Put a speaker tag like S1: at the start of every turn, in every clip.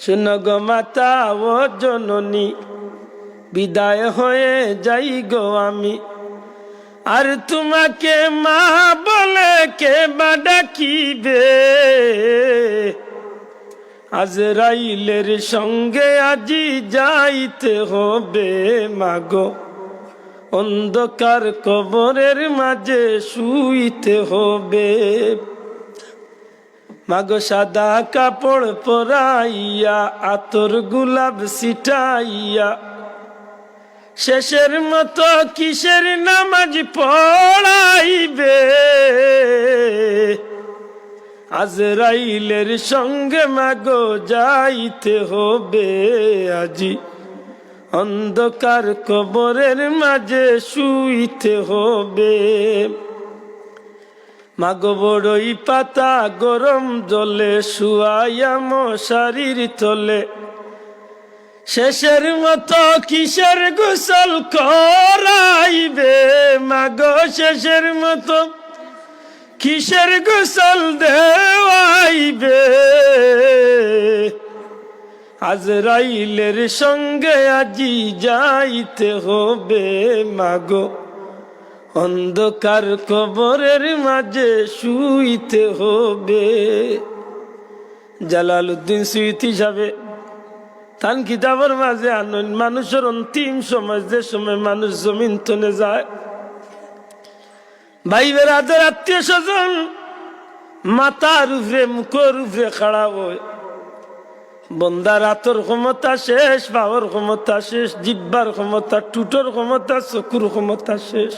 S1: শুনো গো মাতা ও জননী, বিদায় হয়ে যাই গো আমি। আর তোমাকে মা বলে কে বা ডাকিবে, আজরাইলের সঙ্গে আজি যাইতে হবে মাগো। অন্ধকার কবরের মাঝে শুইতে হবে মাগো। সাদা কাপড় পরাইয়া আতর গোলাপ ছিটাইয়া শেষের মতো কিসের নামাজ পড়াইবে, আজরাইলের সঙ্গে মাগো যাইতে হবে আজি। অন্ধকার কবরের মাঝে শুইতে হবে মাগো। বড়ই পাতা গরম জলে শুয়াইয়া মশারির তলে শেষের মতো কিসের গোসল করাইবে মাগো। শেষের মতো কিসের গোসল দেওয়াইবে, আজরাইলের সঙ্গে আজি যাইতে হবে মাগো। অন্ধকার কবরের মাঝে শুইতে হবে। জালালউদ্দিন সুয়ুতি সাহেব তান কিতাবের মাঝে আনন মানুষের অন্তিম সময়, যে সময় মানুষ জমিন তনে যায়, ভাই বেড়াদের আত্মীয় স্বজন মাথার উপরে মুখের উপরে খাড়া হয়। বন্দার হাতর ক্ষমতা শেষ, পাওয়ার ক্ষমতা শেষ, জিব্বার ক্ষমতা, টুটোর ক্ষমতা, চকুর ক্ষমতা শেষ।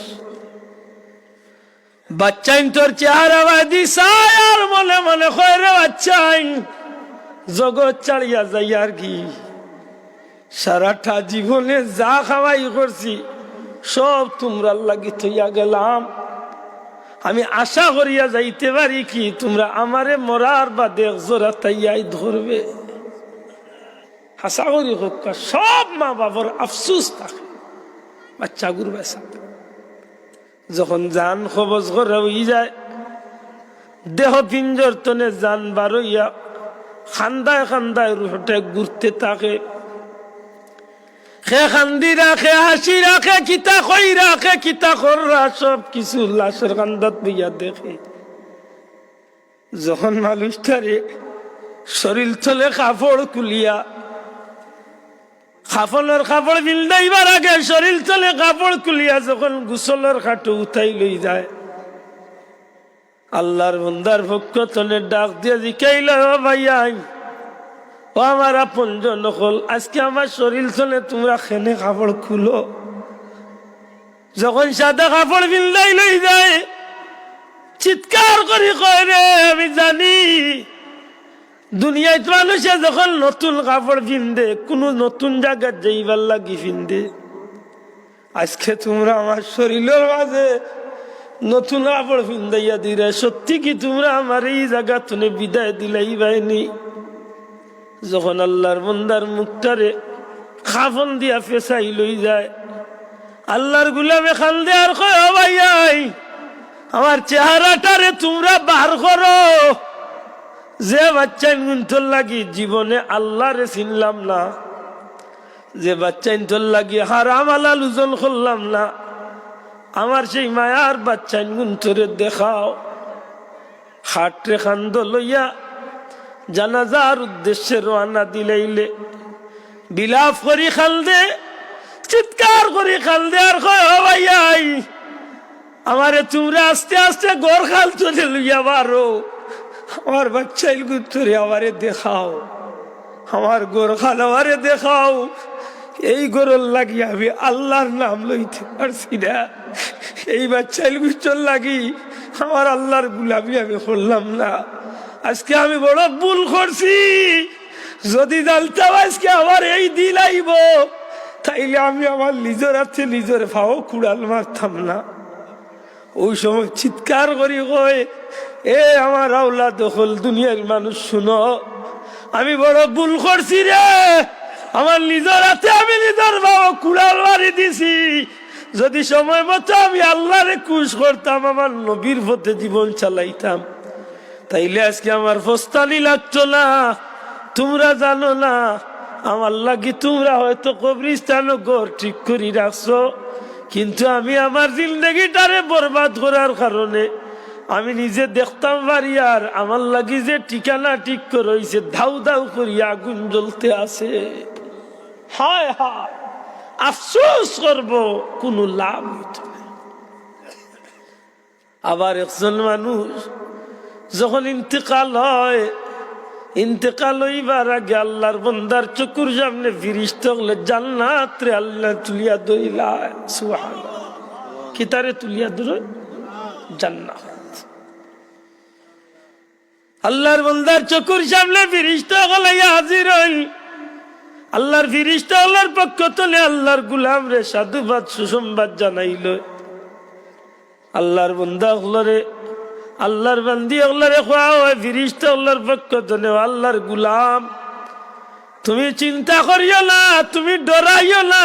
S1: বাচ্চাইন তোর চেহারা বাদি চাই আর মনে মনে হয় রে বাচ্চাইন জগৎ ছাড়িয়া যাই আর কি। সারাটা জীবনে যা খাওয়াই করছি সব তোমরা লাগি থইয়া গেলাম। আমি আশা করিয়া যাইতে পারি কি তোমরা আমারে মরার বা দেখ জোড়া তাইয়াই ধরবে। আশা করি হোক, সব মা বাবার আফসুস থাকে বাচ্চা গুর বেসা যখন জান খবজ করে হয়ে যায়, দেহ পিঞ্জর তনে জান বারইয়া খান্দায় খান্দায় রুহটা ঘুরতে থাকে। খে খান্দি রাখে, হাসি রাখে, কিতা কই রাখে, কিতা কররা সব কিছু লাশের কান্দাত বইয়া দেখে। যখন মানুষটারে শরীর তলে কাপড় কুলিয়া, খাফনের কাপড় বিলদাইবার আগে শরীর তলে কাপড় কুলিয়া যখন গোসলের খাটো উঠাই লই যায়, আল্লাহর বন্দার পক্ষ তলে ডাক দিয়ে জিকাইল, ভাইয়া ও আমার আপনজন হল, আজকে আমার শরীর তলে তোমরা খেনে কাপড় খুলো। যখন সাদা কাপড় বিলদাই লই যায় চিৎকার করি কয় রে আমি জানি দুনিয়ায় মানুষে যখন নতুন কাপড় পিন্দে কোনো নতুন জায়গায় যাইবার লাগি পিন্দে, আজকে তোমরা আমার শরীরের মাঝে নতুন কাপড় পিন্দাইয়া দিলে, সত্যি কি তোমরা আমার এই জায়গা তুলে বিদায় দিলাই বাইনি? যখন আল্লাহর বন্দার মুখটারে খাফন দিয়া ফেসাই লই যায়, আল্লাহর গুলামে খান দেয়ার কয় ও ভাইয়াই আমার চেহারাটারে তোমরা বার করো। যে বাচ্চাইন গুন্তর লাগি জীবনে আল্লাহরে চিনলাম না, যে বাচ্চাইন তোর লাগি হারাম হালাল ওজন করলাম না, আমার সেই মায়ার বাচ্চাইন গুন্তরে দেখাও। হাটরে খান্দ লইয়া জানাজার উদ্দেশ্যে রওনা দিলাইলে বিলাপ করি খালদে, চিৎকার করি খালদে আর কয় ও ভাইয়াই আমারে তোমরা আস্তে আস্তে গোর খাল চলে লইয়া বারো, আমার বাচ্চাইল গুত্তরে আমারে দেখাও, আমার গোর খাল আমারে দেখাও। এই গোরল লাগি আমি আল্লাহর নাম লইতে পারছি না, এই বাচ্চাইল গুত্তর লাগি আমার আল্লাহর গুলামি আমি করলাম না। আজকে আমি বড় ভুল করছি, যদি জানতাম আজকে আমার এই দিন আইব তাইলে আমি আমার নিজের হাতে নিজের ভাও কুড়াল মারতাম না। ওই সময় চিৎকার করি কয় এ আমার আওলা দখল দুনিয়ার মানুষ শুনো, আমি বড় ভুল করছি রে, আমার নিজের হাতে আমি নিজের ভাও কুড়াল মারি দিছি। যদি সময় মতো আমি আল্লাহরে খুশ করতাম, আমার নবীর পথে জীবন চালাইতাম, তাইলে আজকে আমার ফস্তানি লাগতো না, তোমরা জানো না আমার লাগি তোমরা হয়তো কবরিস্তান ঘর ঠিক করে রাখছো, কিন্তু আমি আমার জিন্দগিটারে বরবাদ করার কারণে আমি নিজে দেখতাম পারি আর আমার লাগি যে ঠিকানা ঠিক করে হইছে, ধাউ ধাউ করিয়া আগুন জ্বলতে আছে। হায় হায়, আফসোস করব, কোনো লাভ হইত না। আবার একজন মানুষ যখন ইন্তেকাল হয়, ইন্তেকাল হইবার আগে আল্লাহর বান্দার চকুর সামনে ফিরিস্তা হলে জান্নাত রে আল্লাহ তুলিয়া ধরিলা। সুবহানাল্লাহ, কি তারে তুলিয়া ধরে? জান্নাত। আল্লাহর বান্দার চকুর সামনে ফিরিস্তা হলে হাজির হইল। আল্লাহর ফিরিস্তা আল্লাহর পক্ষ থেকে আল্লাহর গুলাম রে সাধুবাদ সুসংবাদ জানাইল। আল্লাহর বান্দা হলরে, আল্লাহর বান্দি হলরে খোয়া হয় ফিরিস্তা আল্লাহর পক্ষ থেকে, আল্লাহর গুলাম তুমি চিন্তা করিও না, তুমি ডরাইও না,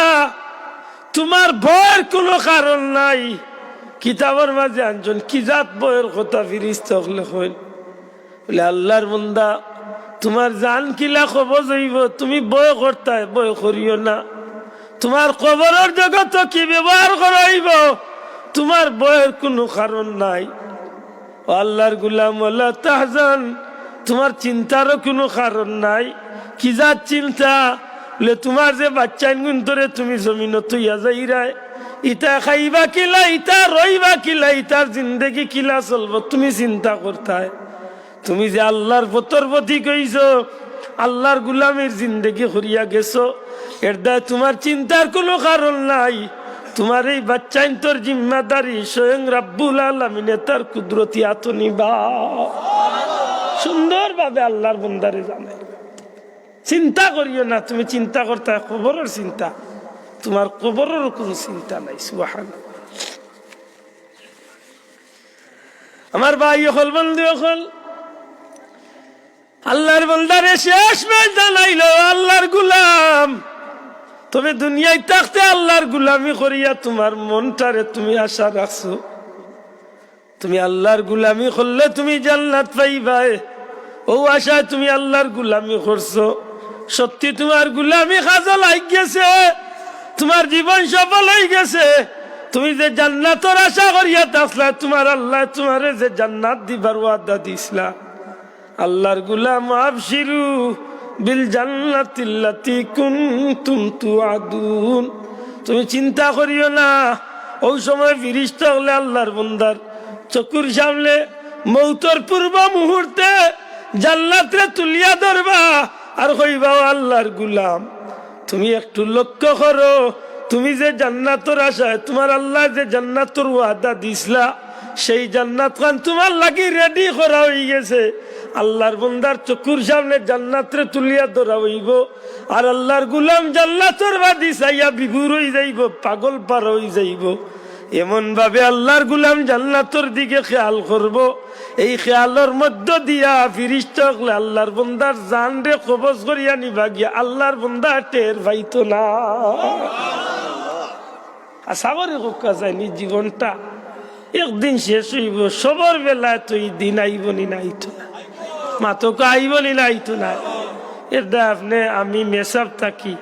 S1: তোমার ভয়ের কোনো কারণ নাই। কিতাবের মাঝে আনছেন কি জাত বয়ের কথা ফিরিস্তা হলে হইল বলে, আল্লাহর বান্দা তোমার জান কিলা খবর হইব, তুমি বয় করতায় বয় করিও না। তোমার কবরের জগত কি ব্যবহার করাইব, তোমার বয়ের কোনো কারণ নাই। আল্লাহর গুলাম ওয়ালা তাহজান, তোমার চিন্তারও কোনো কারণ নাই। কি যার চিন্তা বলে, তোমার যে বাচ্চা গুণ ধরে তুমি জমিন তুইয়া যাইরায়, ইটা খাইবা কিলা, ইটা রইবা কিলা, ইটার জিন্দগি কিলা চলবো তুমি চিন্তা করতায়। তুমি যে আল্লাহর পতর পথি কইছ, আল্লাহর গুলামের জিন্দগি হরিয়া গেছো, এর দায় তোমার চিন্তার কোনো কারণ নাই। তোমার এই বাচ্চাইন তোর জিম্মাদারি স্বয়ং রাব্বুল আলামিনে তার কুদরতি হাতে নিবা। সুন্দরভাবে আল্লাহর বান্দারে জানাই, চিন্তা করিও না। তুমি চিন্তা করতে কবরের চিন্তা, তোমার কবরের কোনো চিন্তা নাই। সুবহানাল্লাহ। আমার ভাই হল, বন্ধু হল, আল্লাহর বান্দারে শেষ মেশ জানাইল আল্লাহর গুলাম, তবে দুনিয়ায় থাকতে আল্লাহর গুলামি করিয়া তোমার মনটারে তুমি আশা রাখছো, তুমি আল্লাহর গুলামি করলে তুমি জান্নাত পাইবাই, ও আশায় তুমি আল্লাহর গুলামি করছো। সত্যি তোমার গুলামি কাজে লাগ গেছে, তোমার জীবন সফল হয়ে গেছে। তুমি যে জান্নাতের আশা করিয়া থাকলা, তোমার আল্লাহ তোমারে যে জান্নাত দিবার ওয়াদা দিছলা। আল্লাহর গুলাম আবশিরু বিল জান্নাতিল্লাতি কুনতুম তুআদুন, তুমি চিন্তা করিও না। ওই সময় ফিরিস্তা হলে আল্লাহর বান্দার চকুর সামনে মৌতর পূর্ব মুহূর্তে জান্নাতরে তুলিয়া ধরবা আর কইবা, আল্লাহর গুলাম তুমি একটু লক্ষ্য করো, তুমি যে জান্নাতের আশায় তোমার আল্লাহ যে জান্নাতের ওয়াদা দিছলা, সেই জান্নাত খান তোমার লাগি রেডি করা হয়ে গেছে। আল্লাহর বান্দার চকুর সামনে জান্নাতরে তুলিয়া ধরা হইব, আর আল্লাহর গুলাম জান্নাতের বাদি চাইয়া বিভুর হয়ে যাইব, পাগল পার হয়ে যাইব। এমন ভাবে আল্লাহর গুলাম জান্নাতের দিকে খেয়াল করব, এই খেয়ালের মধ্য দিয়া ফিরিস্তা হলে আল্লাহর বান্দার জান রে কবজ করিয়া নিবা গিয়া আল্লাহর বান্দা টের পাইতো না। আশা করি কোকা যায়নি জীবনটা একদিন শেষ হইব, সবর বেলায় তো এই দিন আইব নি নাইতো না, মাতকা আইব নি নাইতো না। এটা আপনি আমি মেসাব থাকি,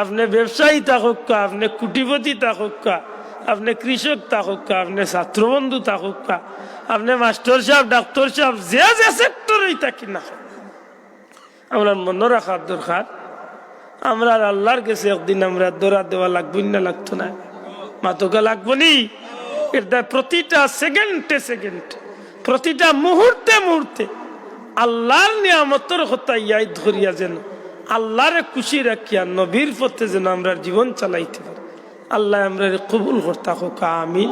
S1: আপনি ব্যবসায়ী থাকুক, আপনি কুটিপতি থাকুক, আপনি কৃষক থাকুক, আপনি ছাত্রবন্ধু থাকুক, আপনি মাস্টার সাহেব, ডাক্তার সাহেব, যে যে সেক্টরই থাকি না, আমরা মনে রাখার দরকার আমরা আল্লাহর কাছে একদিন আমরা দৌড়া দেওয়া লাগবো না, লাগতো না, মাতকা লাগবো নি। এটা প্রতিটা সেকেন্ডে সেকেন্ডে, প্রতিটা মুহূর্তে মুহূর্তে আল্লাহর নিয়ামতের কথা ইয়াই ধরিয়া যেন আল্লাহরে খুশি রাখিয়া নবীর পথে যেন আমরা জীবন চালাইতে পারি। আল্লাহ আমরা কবুল করতে হোক, আমিন।